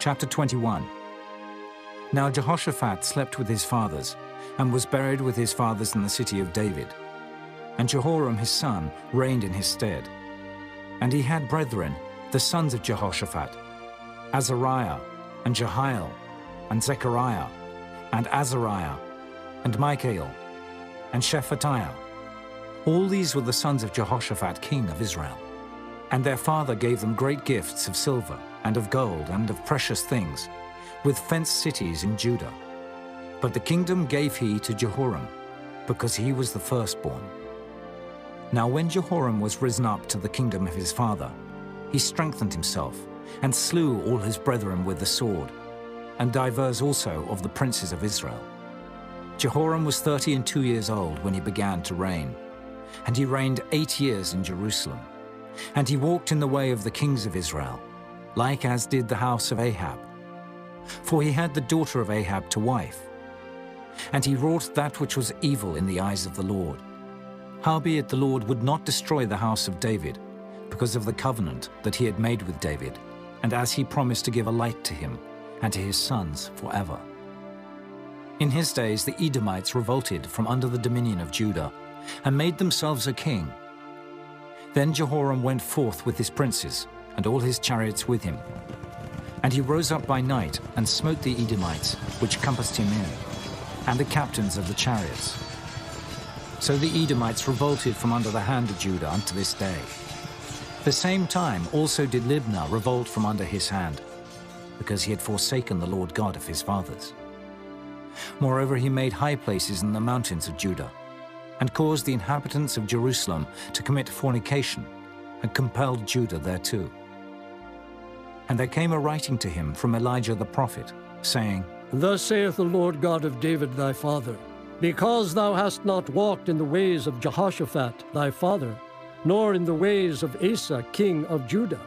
Chapter 21. Now Jehoshaphat slept with his fathers, and was buried with his fathers in the city of David. And Jehoram his son reigned in his stead. And he had brethren, the sons of Jehoshaphat, Azariah, and Jehiel, and Zechariah, and Azariah, and Michael, and Shephatiah. All these were the sons of Jehoshaphat king of Israel. And their father gave them great gifts of silver, and of gold, and of precious things, with fenced cities in Judah. But the kingdom gave he to Jehoram, because he was the firstborn. Now when Jehoram was risen up to the kingdom of his father, he strengthened himself, and slew all his brethren with the sword, and divers also of the princes of Israel. Jehoram was 32 years old when he began to reign, and he reigned 8 years in Jerusalem. And he walked in the way of the kings of Israel, like as did the house of Ahab. For he had the daughter of Ahab to wife. And he wrought that which was evil in the eyes of the Lord. Howbeit the Lord would not destroy the house of David, because of the covenant that he had made with David, and as he promised to give a light to him and to his sons forever. In his days the Edomites revolted from under the dominion of Judah, and made themselves a king. Then Jehoram went forth with his princes, and all his chariots with him. And he rose up by night, and smote the Edomites, which compassed him in, and the captains of the chariots. So the Edomites revolted from under the hand of Judah unto this day. The same time also did Libnah revolt from under his hand, because he had forsaken the Lord God of his fathers. Moreover, he made high places in the mountains of Judah, and caused the inhabitants of Jerusalem to commit fornication, and compelled Judah thereto. And there came a writing to him from Elijah the prophet, saying, Thus saith the Lord God of David thy father, because thou hast not walked in the ways of Jehoshaphat thy father, nor in the ways of Asa king of Judah,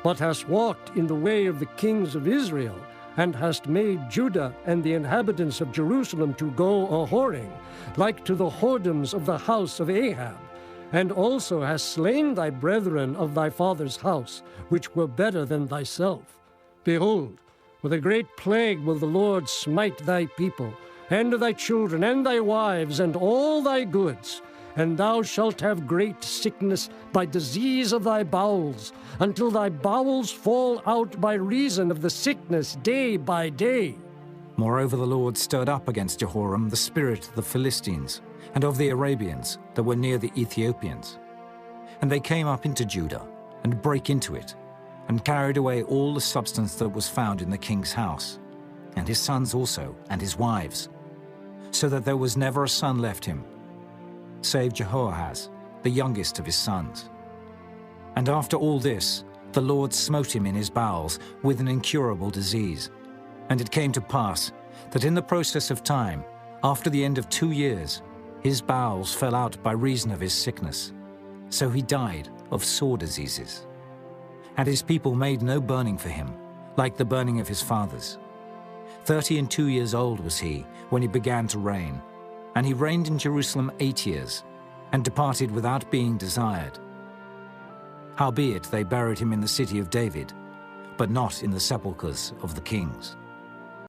but hast walked in the way of the kings of Israel, and hast made Judah and the inhabitants of Jerusalem to go a-whoring, like to the whoredoms of the house of Ahab, and also hast slain thy brethren of thy father's house, which were better than thyself. Behold, with a great plague will the Lord smite thy people, and thy children, and thy wives, and all thy goods, and thou shalt have great sickness by disease of thy bowels, until thy bowels fall out by reason of the sickness day by day. Moreover, the Lord stirred up against Jehoram the spirit of the Philistines, and of the Arabians that were near the Ethiopians. And they came up into Judah, and brake into it, and carried away all the substance that was found in the king's house, and his sons also, and his wives, so that there was never a son left him, save Jehoahaz, the youngest of his sons. And after all this, the Lord smote him in his bowels with an incurable disease. And it came to pass that in the process of time, after the end of 2 years, his bowels fell out by reason of his sickness. So he died of sore diseases. And his people made no burning for him, like the burning of his fathers. 32 years old was he when he began to reign, and he reigned in Jerusalem 8 years, and departed without being desired. Howbeit they buried him in the city of David, but not in the sepulchres of the kings.